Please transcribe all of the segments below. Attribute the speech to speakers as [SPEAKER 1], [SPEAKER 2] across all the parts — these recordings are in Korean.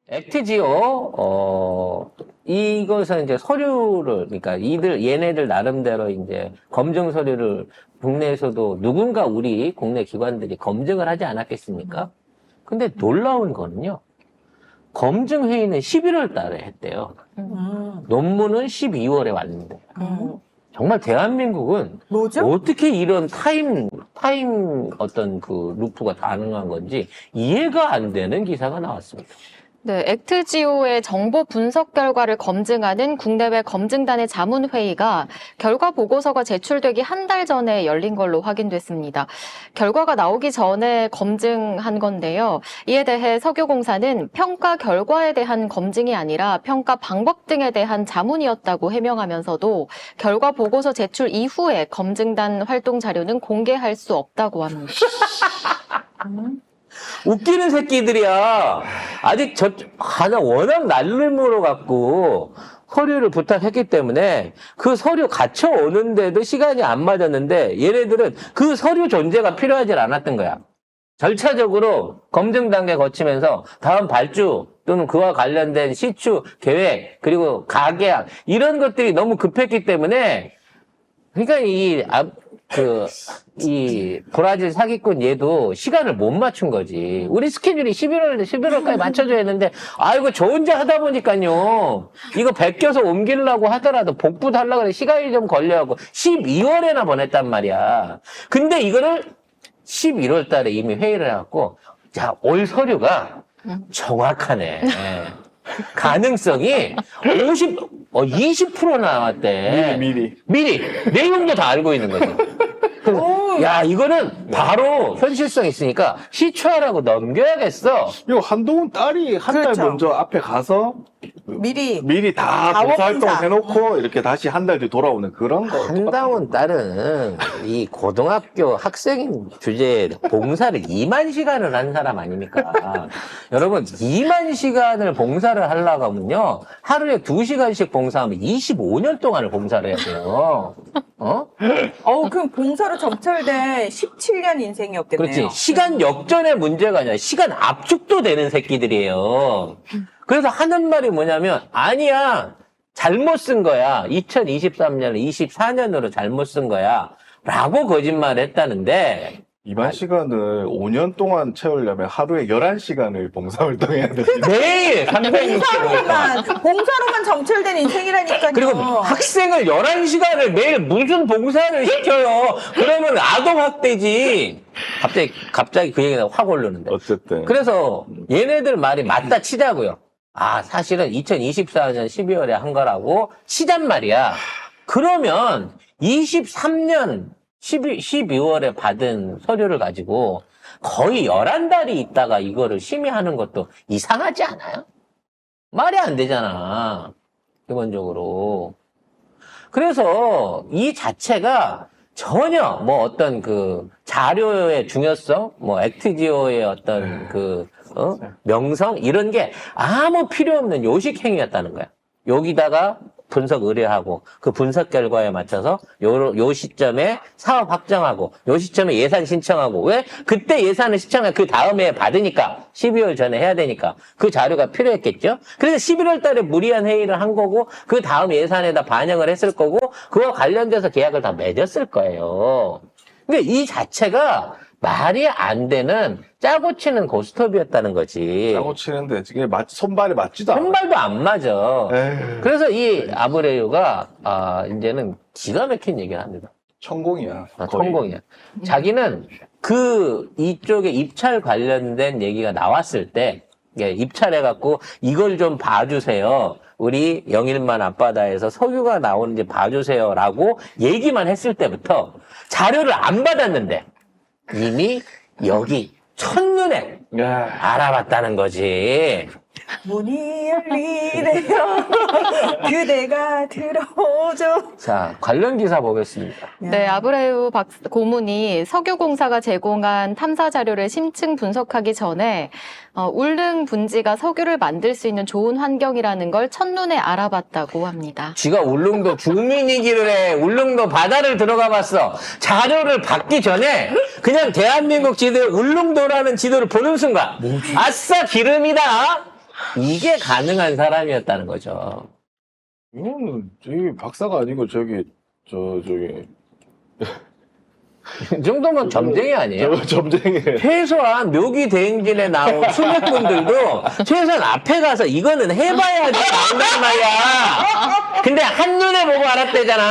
[SPEAKER 1] 액트지오, 이것은 이제 서류를, 그러니까 얘네들 나름대로 이제 검증 서류를 국내에서도 누군가 우리 국내 기관들이 검증을 하지 않았겠습니까? 근데 놀라운 거는요, 검증 회의는 11월 달에 했대요. 논문은 12월에 왔는데. 정말 대한민국은
[SPEAKER 2] 뭐죠?
[SPEAKER 1] 어떻게 이런 타임 어떤 그 루프가 가능한 건지 이해가 안 되는 기사가 나왔습니다.
[SPEAKER 3] 네, 액트지오의 정보 분석 결과를 검증하는 국내외 검증단의 자문회의가 결과 보고서가 제출되기 한 달 전에 열린 걸로 확인됐습니다. 결과가 나오기 전에 검증한 건데요. 이에 대해 석유공사는 평가 결과에 대한 검증이 아니라 평가 방법 등에 대한 자문이었다고 해명하면서도 결과 보고서 제출 이후에 검증단 활동 자료는 공개할 수 없다고 합니다.
[SPEAKER 1] 웃기는 새끼들이야. 아직 하나 워낙 날름으로 갖고 서류를 부탁했기 때문에 그 서류 갖춰 오는데도 시간이 안 맞았는데 얘네들은 그 서류 존재가 필요하지 않았던 거야. 절차적으로 검증 단계 거치면서 다음 발주 또는 그와 관련된 시추 계획 그리고 가계약 이런 것들이 너무 급했기 때문에 그러니까 이 브라질 사기꾼 얘도 시간을 못 맞춘 거지. 우리 스케줄이 11월까지 맞춰줘야 했는데, 아이고, 저 혼자 하다 보니까요. 이거 베껴서 옮기려고 하더라도 복부도 하려고 그래. 시간이 좀 걸려갖고 12월에나 보냈단 말이야. 근데 이거를 11월 달에 이미 회의를 해갖고, 자, 올 서류가 정확하네. 가능성이 20% 나왔대. 미리. 내용도 다 알고 있는 거죠. 야, 이거는 바로 현실성 있으니까 시추하라고 넘겨야겠어.
[SPEAKER 4] 이거 한동훈 딸이 한 달
[SPEAKER 2] 그렇죠.
[SPEAKER 4] 먼저 앞에 가서
[SPEAKER 2] 미리
[SPEAKER 4] 다
[SPEAKER 2] 자원
[SPEAKER 4] 봉사활동
[SPEAKER 2] 봉사.
[SPEAKER 4] 해놓고 이렇게 다시 한 달 뒤 돌아오는 그런 거.
[SPEAKER 1] 한당훈 딸은 이 고등학교 학생 주제에 봉사를 2만 시간을 한 사람 아닙니까? 여러분, 2만 시간을 봉사를 하려고 하면요. 하루에 2시간씩 봉사하면 25년 동안을 봉사를 해야 돼요.
[SPEAKER 2] 그럼 봉사로 점철된 17년 인생이었겠네요.
[SPEAKER 1] 그렇지. 시간 역전의 문제가 아니라 시간 압축도 되는 새끼들이에요. 그래서 하는 말이 뭐냐면, 아니야. 잘못 쓴 거야. 2023년을 24년으로 잘못 쓴 거야. 라고 거짓말을 했다는데,
[SPEAKER 4] 2만 시간을 5년 동안 채우려면 하루에 11시간을 봉사활동해야 돼.
[SPEAKER 1] 매일 360일.
[SPEAKER 2] 봉사로만 점철된 인생이라니까요.
[SPEAKER 1] 그리고 학생을 11시간을 매일 무슨 봉사를 시켜요. 그러면 아동학대지. 갑자기 그 얘기가 확 오르는데.
[SPEAKER 4] 어쨌든.
[SPEAKER 1] 그래서 얘네들 말이 맞다 치자고요. 아, 사실은 2024년 12월에 한 거라고 치잔 말이야. 그러면 23년 12월에 받은 서류를 가지고 거의 11달이 있다가 이거를 심의하는 것도 이상하지 않아요? 말이 안 되잖아. 기본적으로. 그래서 이 자체가 전혀 뭐 어떤 그 자료의 중요성, 뭐 액트지오의 어떤 명성 이런 게 아무 필요 없는 요식 행위였다는 거야. 여기다가 분석 의뢰하고 그 분석 결과에 맞춰서 요 시점에 사업 확정하고 요 시점에 예산 신청하고 왜? 그때 예산을 신청해 그 다음에 받으니까 12월 전에 해야 되니까 그 자료가 필요했겠죠. 그래서 11월 달에 무리한 회의를 한 거고 그 다음 예산에다 반영을 했을 거고 그와 관련돼서 계약을 다 맺었을 거예요. 그러니까 이 자체가 말이 안 되는 짜고 치는 고스톱이었다는 거지.
[SPEAKER 4] 짜고 치는데 지금 손발이 맞지도 않아.
[SPEAKER 1] 손발도 안 맞아.
[SPEAKER 4] 에휴.
[SPEAKER 1] 그래서 이 아브레유가 이제는 기가 막힌 얘기를 합니다.
[SPEAKER 4] 천공이야. 거의.
[SPEAKER 1] 천공이야. 자기는 이쪽에 입찰 관련된 얘기가 나왔을 때 입찰해갖고 이걸 좀 봐주세요. 우리 영일만 앞바다에서 석유가 나오는지 봐주세요라고 얘기만 했을 때부터 자료를 안 받았는데 이미 여기 첫눈에
[SPEAKER 4] 야.
[SPEAKER 1] 알아봤다는 거지.
[SPEAKER 2] 문이 열리네요. 그대가 들어오죠.
[SPEAKER 1] 자, 관련 기사 보겠습니다.
[SPEAKER 3] 네, 아브레유 고문이 석유공사가 제공한 탐사 자료를 심층 분석하기 전에 울릉 분지가 석유를 만들 수 있는 좋은 환경이라는 걸 첫눈에 알아봤다고 합니다.
[SPEAKER 1] 쥐가 울릉도 주민이기를 해. 울릉도 바다를 들어가 봤어. 자료를 받기 전에 그냥 대한민국 지도, 울릉도라는 지도를 보는 순간 아싸 기름이다. 이게 가능한 사람이었다는 거죠.
[SPEAKER 4] 이거는 이 박사가 아니고 저기
[SPEAKER 1] 이 정도면 점쟁이 아니에요?
[SPEAKER 4] 점쟁이에요.
[SPEAKER 1] 최소한 묘기 대행진에 나온 수백분들도 최소한 앞에 가서 이거는 해봐야지 나온단 말이야. 근데 한눈에 보고 알았대잖아.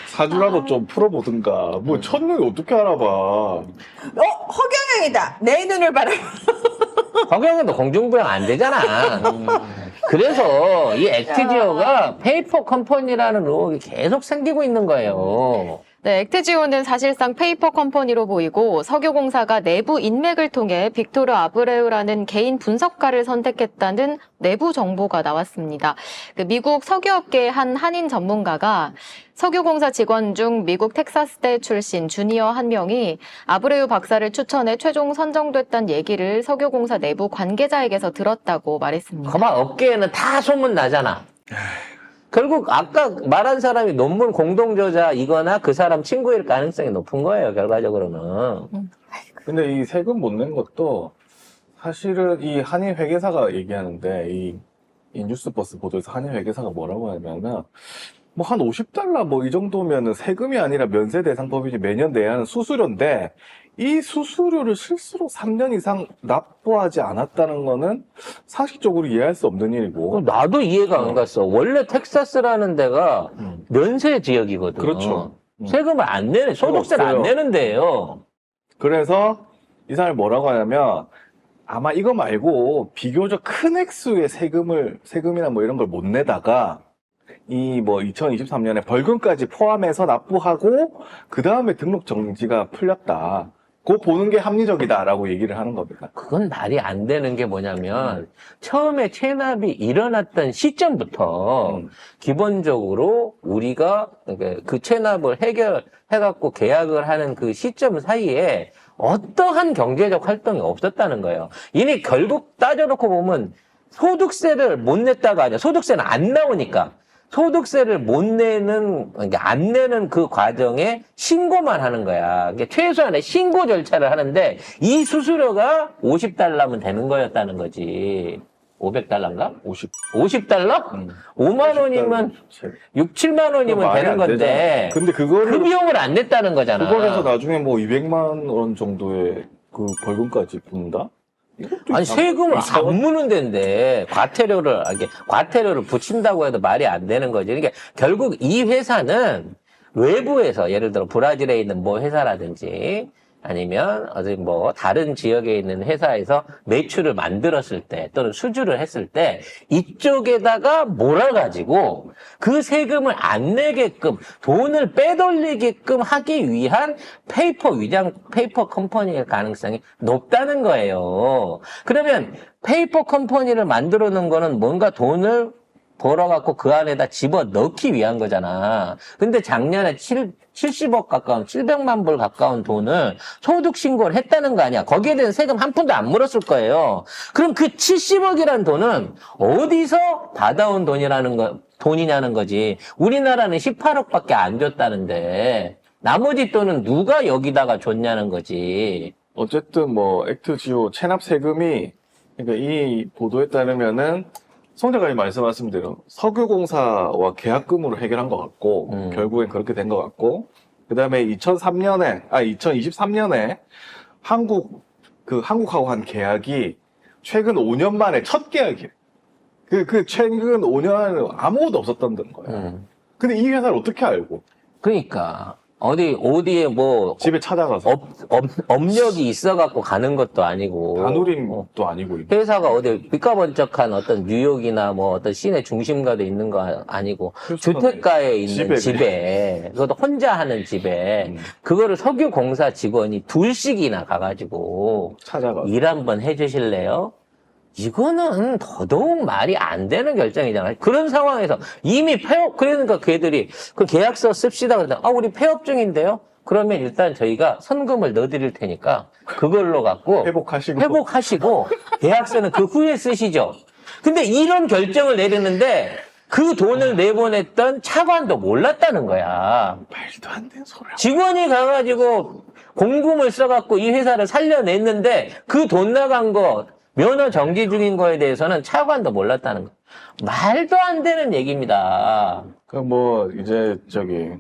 [SPEAKER 4] 사주라도 좀 풀어보든가. 뭐 첫눈에 어떻게 알아봐.
[SPEAKER 2] 허경영이다. 내 눈을 봐라.
[SPEAKER 1] 허경영도 공중부양 안 되잖아. 그래서 이 액트지오가 페이퍼 컴퍼니라는 의혹이 계속 생기고 있는 거예요.
[SPEAKER 3] 네, 액트지오는 사실상 페이퍼 컴퍼니로 보이고 석유공사가 내부 인맥을 통해 빅토르 아브레우라는 개인 분석가를 선택했다는 내부 정보가 나왔습니다. 미국 석유업계의 한 한인 전문가가 석유공사 직원 중 미국 텍사스대 출신 주니어 한 명이 아브레우 박사를 추천해 최종 선정됐다는 얘기를 석유공사 내부 관계자에게서 들었다고 말했습니다.
[SPEAKER 1] 거봐, 업계에는 다 소문 나잖아. 결국 아까 말한 사람이 논문 공동저자이거나 그 사람 친구일 가능성이 높은 거예요, 결과적으로는.
[SPEAKER 4] 근데 이 세금 못 낸 것도 사실은 이 한인 회계사가 얘기하는데 이 뉴스버스 보도에서 한인 회계사가 뭐라고 하냐면은 뭐 한 $50 뭐 이 정도면은 세금이 아니라 면세 대상 법인이 매년 내야 하는 수수료인데 이 수수료를 실수로 3년 이상 납부하지 않았다는 거는 상식적으로 이해할 수 없는 일이고.
[SPEAKER 1] 나도 이해가 안 갔어. 원래 텍사스라는 데가 면세 지역이거든.
[SPEAKER 4] 그렇죠.
[SPEAKER 1] 세금을 안 내네. 소득세를 안
[SPEAKER 4] 없어요.
[SPEAKER 1] 내는 데예요.
[SPEAKER 4] 그래서 이 사람이 뭐라고 하냐면 아마 이거 말고 비교적 큰 액수의 세금이나 뭐 이런 걸 못 내다가 이 뭐 2023년에 벌금까지 포함해서 납부하고 그 다음에 등록 정지가 풀렸다. 그거 보는 게 합리적이다라고 얘기를 하는 겁니다.
[SPEAKER 1] 그건 말이 안 되는 게 뭐냐면 처음에 체납이 일어났던 시점부터 기본적으로 우리가 그 체납을 해결해갖고 계약을 하는 그 시점 사이에 어떠한 경제적 활동이 없었다는 거예요. 이니 결국 따져놓고 보면 소득세를 못 냈다가 아니라 소득세는 안 나오니까 소득세를 못 내는, 그러니까 안 내는 그 과정에 신고만 하는 거야. 그러니까 최소한의 신고 절차를 하는데 이 수수료가 $50면 되는 거였다는 거지. $500인가? 50달러? 5만 원이면 6, 7만 원이면
[SPEAKER 4] 말이
[SPEAKER 1] 되는
[SPEAKER 4] 안
[SPEAKER 1] 건데
[SPEAKER 4] 되잖아. 근데
[SPEAKER 1] 그
[SPEAKER 4] 그거를
[SPEAKER 1] 비용을 안 냈다는 거잖아.
[SPEAKER 4] 그걸 해서 나중에 뭐 200만 원 정도의 그 벌금까지 푼다? 이것도
[SPEAKER 1] 아니 세금을 안
[SPEAKER 4] 이상한-
[SPEAKER 1] 무는 데인데 과태료를 붙인다고 해도 말이 안 되는 거지. 그러니까 결국 이 회사는 외부에서 예를 들어 브라질에 있는 뭐 회사라든지 아니면 어디 뭐 다른 지역에 있는 회사에서 매출을 만들었을 때 또는 수주를 했을 때 이쪽에다가 몰아가지고 그 세금을 안 내게끔 돈을 빼돌리게끔 하기 위한 페이퍼 컴퍼니의 가능성이 높다는 거예요. 그러면 페이퍼 컴퍼니를 만들어 놓은 거는 뭔가 돈을 벌어갖고 그 안에다 집어 넣기 위한 거잖아. 근데 작년에 70억 가까운, 700만 불 가까운 돈을 소득 신고를 했다는 거 아니야. 거기에 대한 세금 한 푼도 안 물었을 거예요. 그럼 그 70억이란 돈은 어디서 받아온 돈이냐는 거지. 우리나라는 18억밖에 안 줬다는데 나머지 돈은 누가 여기다가 줬냐는 거지.
[SPEAKER 4] 어쨌든 뭐 액트지오 체납 세금이 그러니까 이 보도에 따르면은 송 작가님 말씀하신 대로 석유공사와 계약금으로 해결한 것 같고 결국엔 그렇게 된 것 같고 그 다음에 2023년에 한국하고 한 계약이 최근 5년 만에 첫 계약이에요. 그 최근 5년 안에 아무것도 없었던 거야. 근데 이 회사를 어떻게 알고?
[SPEAKER 1] 그러니까 어디에 뭐
[SPEAKER 4] 집에 찾아가서
[SPEAKER 1] 업력이 있어갖고 가는 것도 아니고
[SPEAKER 4] 반올림도 아니고 이게.
[SPEAKER 1] 회사가 어디 삐까번쩍한 어떤 뉴욕이나 뭐 어떤 시내 중심가도 있는 거 아니고 주택가에 있는 집에 그것도 혼자 하는 집에 그거를 석유공사 직원이 둘씩이나 가가지고
[SPEAKER 4] 찾아가서
[SPEAKER 1] 일 한번 해주실래요? 이거는 더더욱 말이 안 되는 결정이잖아요. 그런 상황에서 이미 그러니까 걔들이 그 계약서 씁시다 그러더니 우리 폐업 중인데요? 그러면 일단 저희가 선금을 넣어드릴 테니까 그걸로 갖고 회복하시고 계약서는 그 후에 쓰시죠. 근데 이런 결정을 내리는데 그 돈을 내보냈던 차관도 몰랐다는 거야.
[SPEAKER 4] 말도 안 되는 소리야.
[SPEAKER 1] 직원이 가가지고 공금을 써갖고 이 회사를 살려냈는데 그 돈 나간 거 면허 정지 중인 거에 대해서는 차관도 몰랐다는 거. 말도 안 되는 얘기입니다.
[SPEAKER 4] 그 뭐 이제 저기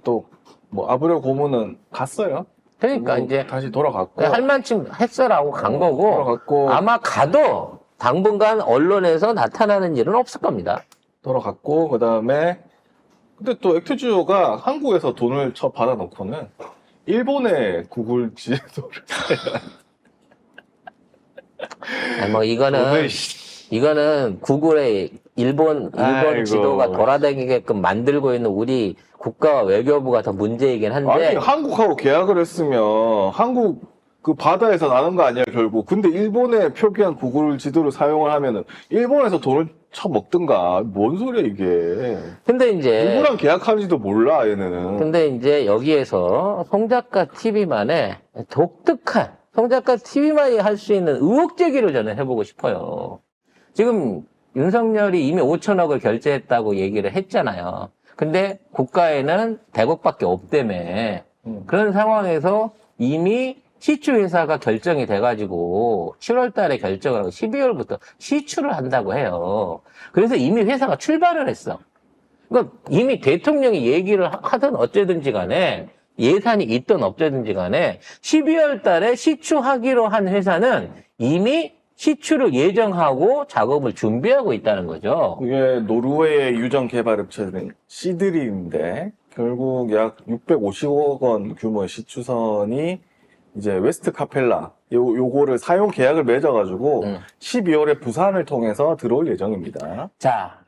[SPEAKER 4] 또 뭐 아브렐 고문은 갔어요.
[SPEAKER 1] 그러니까
[SPEAKER 4] 뭐
[SPEAKER 1] 이제
[SPEAKER 4] 다시 돌아갔고
[SPEAKER 1] 할 만큼 했어라고 간 거고
[SPEAKER 4] 돌아갔고
[SPEAKER 1] 아마 가도 당분간 언론에서 나타나는 일은 없을 겁니다.
[SPEAKER 4] 돌아갔고 그다음에 근데 또 액트주가 한국에서 돈을 받아놓고는 일본의 구글 지도를
[SPEAKER 1] 아니, 뭐 이거는 구글의 일본
[SPEAKER 4] 아이고.
[SPEAKER 1] 지도가 돌아다니게끔 만들고 있는 우리 국가와 외교부가 더 문제이긴 한데
[SPEAKER 4] 아니 한국하고 계약을 했으면 한국 그 바다에서 나는 거 아니야 결국. 근데 일본에 표기한 구글 지도를 사용을 하면은 일본에서 돈을 쳐먹든가 뭔 소리야 이게.
[SPEAKER 1] 근데 이제
[SPEAKER 4] 누구랑 계약하는지도 몰라 얘네는.
[SPEAKER 1] 근데 이제 여기에서 송작가 TV만의 독특한 송작가 TV만이 할 수 있는 의혹 제기를 저는 해보고 싶어요. 지금 윤석열이 이미 5천억을 결제했다고 얘기를 했잖아요. 근데 국가에는 100억밖에 없다며. 그런 상황에서 이미 시추회사가 결정이 돼가지고 7월 달에 결정을 하고 12월부터 시추를 한다고 해요. 그래서 이미 회사가 출발을 했어. 그러니까 이미 대통령이 얘기를 하든 어쩌든지 간에 예산이 있든 없든지 간에 12월 달에 시추하기로 한 회사는 이미 시추를 예정하고 작업을 준비하고 있다는 거죠.
[SPEAKER 4] 이게 노르웨이의 유전 개발 업체는 시드리인데 결국 약 650억 원 규모의 시추선이 이제 웨스트 카펠라 요거를 사용 계약을 맺어가지고 12월에 부산을 통해서 들어올 예정입니다.
[SPEAKER 1] 자,